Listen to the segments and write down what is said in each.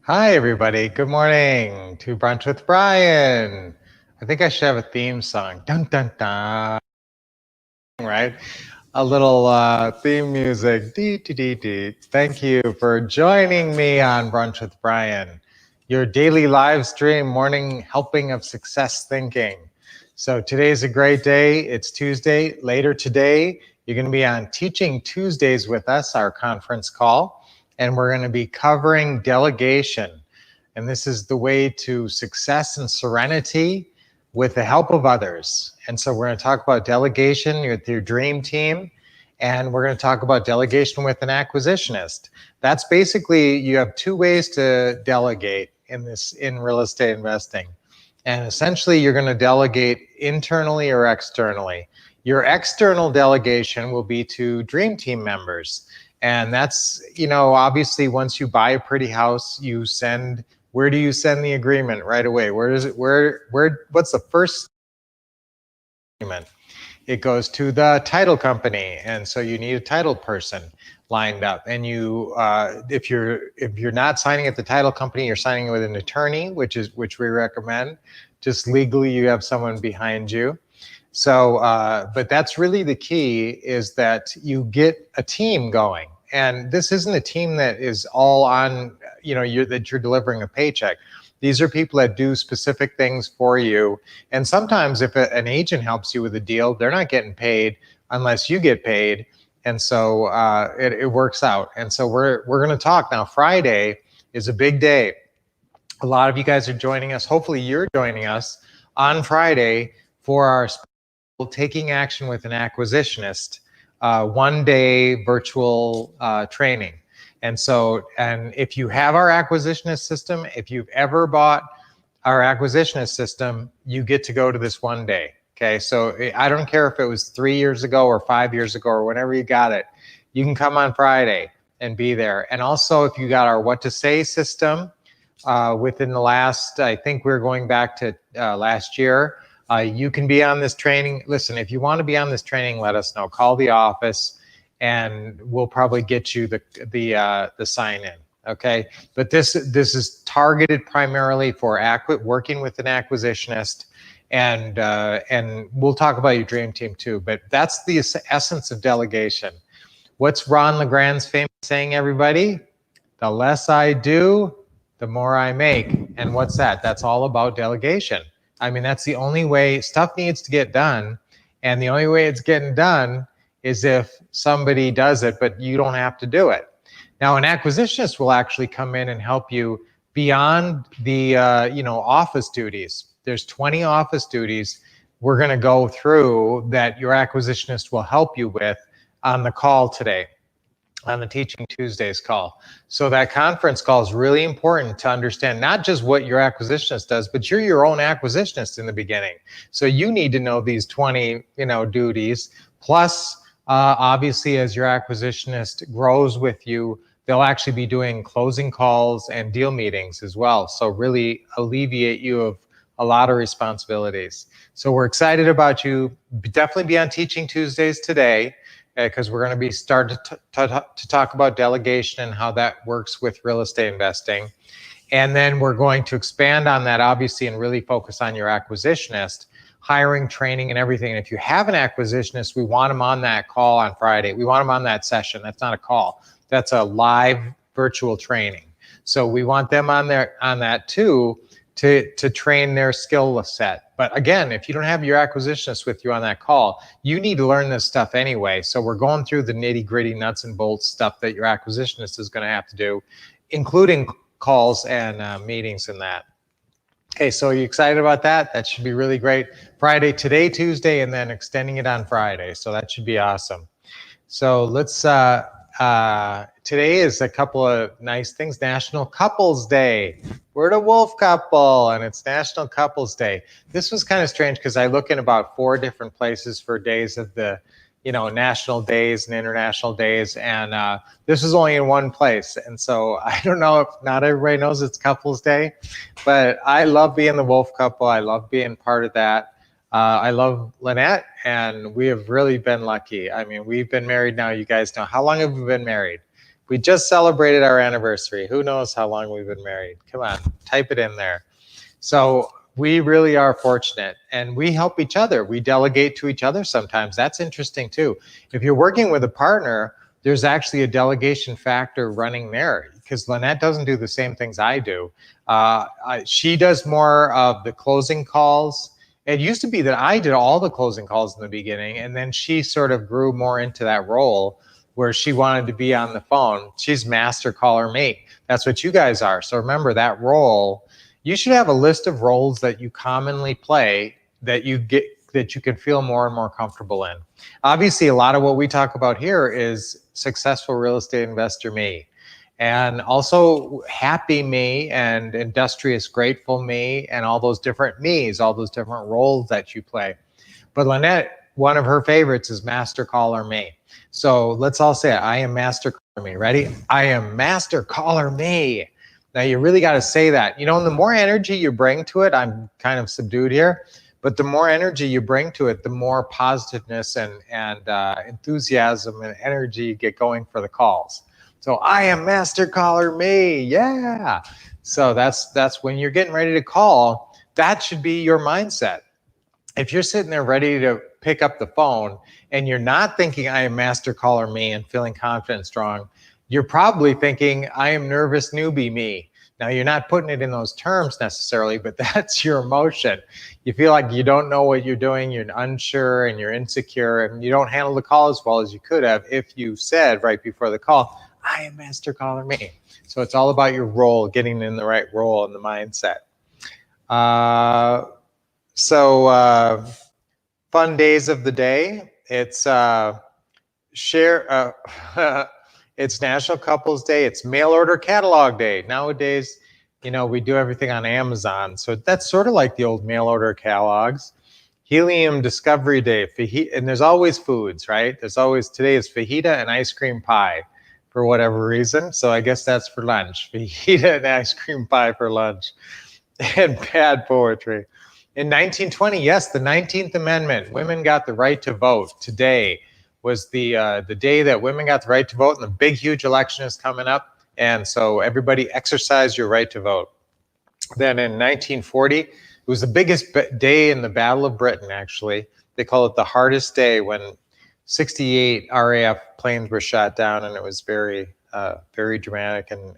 Hi, everybody. Good morning to Brunch with Brian. I think I should have a theme song. Dun, dun, dun. Right? A little theme music. Dee, dee, dee, dee. Thank you for joining me on Brunch with Brian, your daily live stream morning helping of success thinking. So today's a great day. It's Tuesday. Later today, you're going to be on Teaching Tuesdays with us, our conference call, and we're going to be covering delegation. And this is the way to success and serenity with the help of others. And so we're going to talk about delegation with your dream team, and we're going to talk about delegation with an acquisitionist. That's basically, you have two ways to delegate in real estate investing. And essentially, you're going to delegate internally or externally. Your external delegation will be to dream team members. And that's, obviously once you buy a pretty house, you send, where do you send the agreement right away? What's the first agreement? It goes to the title company. And so you need a title person lined up. And you, if you're not signing at the title company, you're signing with an attorney, which we recommend. Just legally, you have someone behind you. So, but that's really the key, is that you get a team going. And this isn't a team that is all on, that you're delivering a paycheck. These are people that do specific things for you. And sometimes if an agent helps you with a deal, they're not getting paid unless you get paid. And so it works out. And so we're going to talk now. Friday is a big day. A lot of you guys are joining us. Hopefully you're joining us on Friday for our Taking Action with an Acquisitionist 1-day virtual training. And if you have our acquisitionist system, if you've ever bought our acquisitionist system, you get to go to this 1 day. Okay, so I don't care if it was 3 years ago or 5 years ago or whenever you got it, you can come on Friday and be there. And also, if you got our What to Say system within the last, I think we're going back to last year, you can be on this training. Listen, if you want to be on this training, let us know. Call the office, and we'll probably get you the sign in. Okay, but this is targeted primarily for working with an acquisitionist, and we'll talk about your dream team too. But that's the essence of delegation. What's Ron LeGrand's famous saying, everybody? The less I do, the more I make. And what's that? That's all about delegation. I mean, that's the only way stuff needs to get done. And the only way it's getting done is if somebody does it, but you don't have to do it. Now, an acquisitionist will actually come in and help you beyond the office duties. There's 20 office duties we're going to go through that your acquisitionist will help you with on the call today, on the Teaching Tuesdays call. So that conference call is really important to understand not just what your acquisitionist does, but you're your own acquisitionist in the beginning. So you need to know these 20, duties. Plus, obviously, as your acquisitionist grows with you, they'll actually be doing closing calls and deal meetings as well. So really alleviate you of a lot of responsibilities. So we're excited about you. Definitely be on Teaching Tuesdays today, because we're going to be starting to talk about delegation and how that works with real estate investing. And then we're going to expand on that, obviously, and really focus on your acquisitionist, hiring, training, and everything. And if you have an acquisitionist, we want them on that call on Friday. We want them on that session. That's not a call. That's a live virtual training. So we want them on that too, to train their skill set. But again, if you don't have your acquisitionist with you on that call, you need to learn this stuff anyway. So we're going through the nitty-gritty nuts and bolts stuff that your acquisitionist is going to have to do, including calls and meetings and that. Okay, so are you excited about that? That should be really great. Friday, today, Tuesday, and then extending it on Friday. So that should be awesome. So let's, today is a couple of nice things. National Couples Day. We're the Wolf couple, and it's National Couples Day. This was kind of strange because I look in about 4 different places for days of the, national days and international days, and this is only in one place. And so I don't know if not everybody knows it's Couples Day, but I love being the Wolf couple. I love being part of that. I love Lynette, and we have really been lucky. I mean, we've been married now, you guys know. How long have we been married? We just celebrated our anniversary. Who knows how long we've been married? Come on, type it in there. So we really are fortunate, and we help each other. We delegate to each other sometimes. That's interesting too. If you're working with a partner, there's actually a delegation factor running there, because Lynette doesn't do the same things I do. She does more of the closing calls. It used to be that I did all the closing calls in the beginning, and then she sort of grew more into that role where she wanted to be on the phone. She's master caller me. That's what you guys are. So remember that role. You should have a list of roles that you commonly play that you can feel more and more comfortable in. Obviously, a lot of what we talk about here is successful real estate investor me, and also happy me and industrious grateful me, and all those different me's, all those different roles that you play. But Lynette, one of her favorites is master caller me. So let's all say it. I am master caller me. Ready? I am master caller me. Now you really got to say that. You know, and the more energy you bring to it, I'm kind of subdued here, but the more energy you bring to it, the more positiveness and enthusiasm and energy you get going for the calls. So I am master caller me. Yeah. So that's when you're getting ready to call, that should be your mindset. If you're sitting there ready to pick up the phone and you're not thinking I am master caller me and feeling confident and strong, you're probably thinking I am nervous newbie me. Now you're not putting it in those terms necessarily, but that's your emotion. You feel like you don't know what you're doing, you're unsure and you're insecure, and you don't handle the call as well as you could have if you said right before the call, I am master caller me. So it's all about your role, getting in the right role and the mindset. Fun days of the day. It's it's National Couples Day. It's Mail Order Catalog Day. Nowadays, you know, we do everything on Amazon. So that's sort of like the old mail order catalogs. Helium Discovery Day. And there's always foods, right? There's always, today is fajita and ice cream pie for whatever reason. So I guess that's for lunch. Fajita and ice cream pie for lunch. And bad poetry. In 1920, yes, the 19th Amendment, women got the right to vote. Today was the day that women got the right to vote, and the big, huge election is coming up. And so everybody exercise your right to vote. Then in 1940, it was the biggest day in the Battle of Britain, actually. They call it the hardest day, when 68 RAF planes were shot down, and it was very, very dramatic, and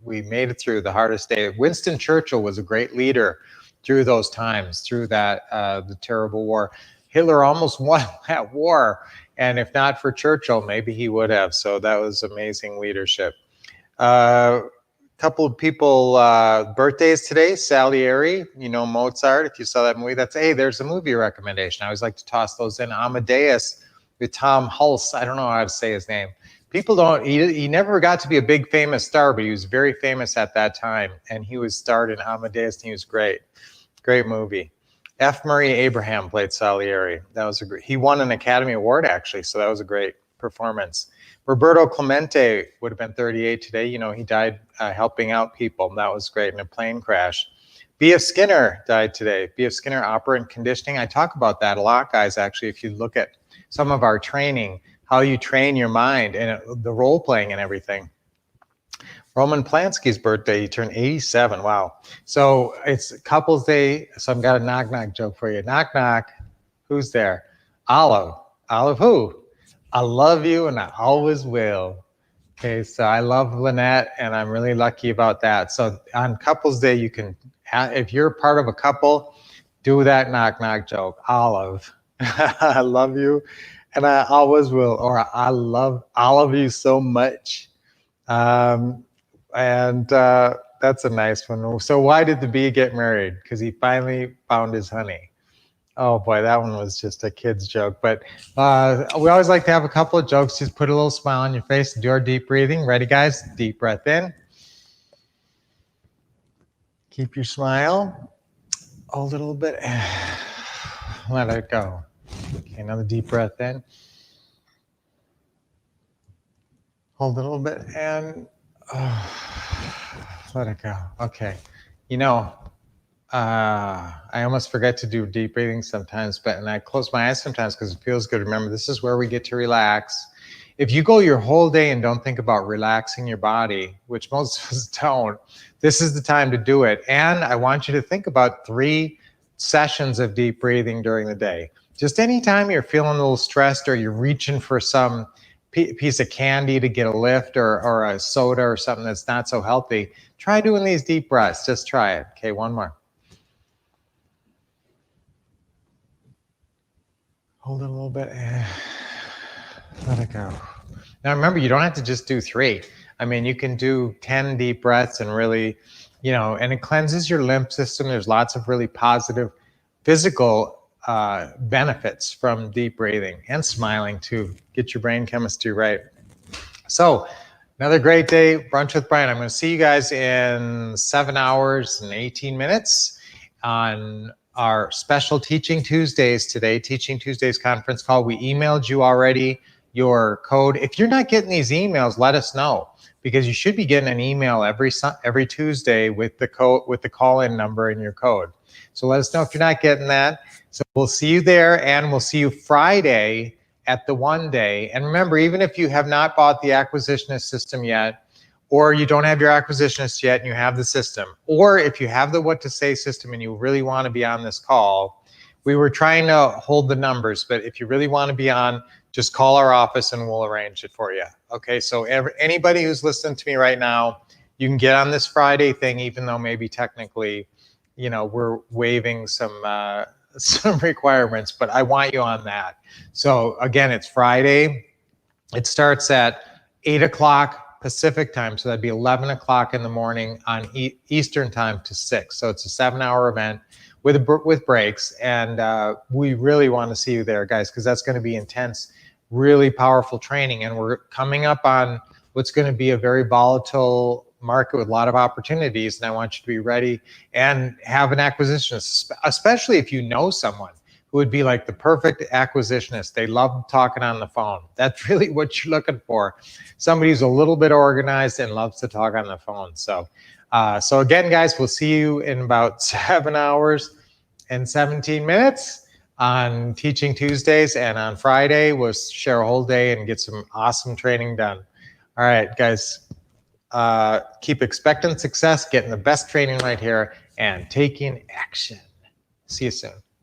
we made it through the hardest day. Winston Churchill was a great leader through those times, through that, the terrible war. Hitler almost won that war, and if not for Churchill, maybe he would have. So that was amazing leadership. Couple of people, birthdays today. Salieri, you know, Mozart, if you saw that movie, that's, hey, there's a movie recommendation. I always like to toss those in. Amadeus with Tom Hulse, I don't know how to say his name. People don't, he never got to be a big famous star, but he was very famous at that time, and he was starred in Amadeus, and he was great. Great movie. F. Murray Abraham played Salieri. That was he won an Academy Award, actually, so that was a great performance. Roberto Clemente would have been 38 today. You know, he died helping out people. That was great in a plane crash. B.F. Skinner died today. B.F. Skinner, operant conditioning. I talk about that a lot, guys, actually, if you look at some of our training, how you train your mind and the role playing and everything. Roman Polanski's birthday, he turned 87. Wow. So it's couples day. So I've got a knock knock joke for you. Knock knock. Who's there? Olive. Olive who? I love you and I always will. Okay, so I love Lynette and I'm really lucky about that. So on couples day, you can, if you're part of a couple, do that knock knock joke. Olive. I love you and I always will. Or I love all of you so much. That's a nice one. So why did the bee get married? Because he finally found his honey. Oh boy, that one was just a kid's joke. But we always like to have a couple of jokes. Just put a little smile on your face and do our deep breathing. Ready, guys? Deep breath in. Keep your smile. Hold it a little bit. Let it go. Okay, another deep breath in. Hold it a little bit and let it go. Okay. You know, I almost forget to do deep breathing sometimes, and I close my eyes sometimes because it feels good. Remember, this is where we get to relax. If you go your whole day and don't think about relaxing your body, which most of us don't, this is the time to do it. And I want you to think about 3 sessions of deep breathing during the day. Just anytime you're feeling a little stressed or you're reaching for some piece of candy to get a lift or a soda or something that's not so healthy, try doing these deep breaths. Just try it. Okay, one more. Hold it a little bit. Let it go. Now remember, you don't have to just do 3. I mean, you can do 10 deep breaths and really, and it cleanses your lymph system. There's lots of really positive physical benefits from deep breathing and smiling to get your brain chemistry right. So another great day, Brunch with Brian. I'm going to see you guys in 7 hours and 18 minutes on our special Teaching Tuesdays today, Teaching Tuesdays conference call. We emailed you already your code. If you're not getting these emails, let us know, because you should be getting an email every Tuesday with the code, with the call-in number and your code. So let us know if you're not getting that. So we'll see you there, and we'll see you Friday at the 1 day. And remember, even if you have not bought the acquisitionist system yet, or you don't have your acquisitionist yet and you have the system, or if you have the what to say system and you really want to be on this call, we were trying to hold the numbers, but if you really want to be on, just call our office and we'll arrange it for you. Okay, so anybody who's listening to me right now, you can get on this Friday thing, even though maybe technically, we're waiving some requirements, but I want you on that. So again, it's Friday. It starts at 8 o'clock Pacific time, so that'd be 11 o'clock in the morning on Eastern time to 6. So it's a 7-hour event with breaks, and we really want to see you there, guys, because that's going to be intense, really powerful training, and we're coming up on what's going to be a very volatile market with a lot of opportunities, and I want you to be ready and have an acquisitionist, especially if you know someone who would be like the perfect acquisitionist. They love talking on the phone. That's really what you're looking for. Somebody who's a little bit organized and loves to talk on the phone. So again, guys, we'll see you in about 7 hours and 17 minutes on Teaching Tuesdays, and on Friday we'll share a whole day and get some awesome training done. All right, guys, keep expecting success, getting the best training right here, and taking action. See you soon.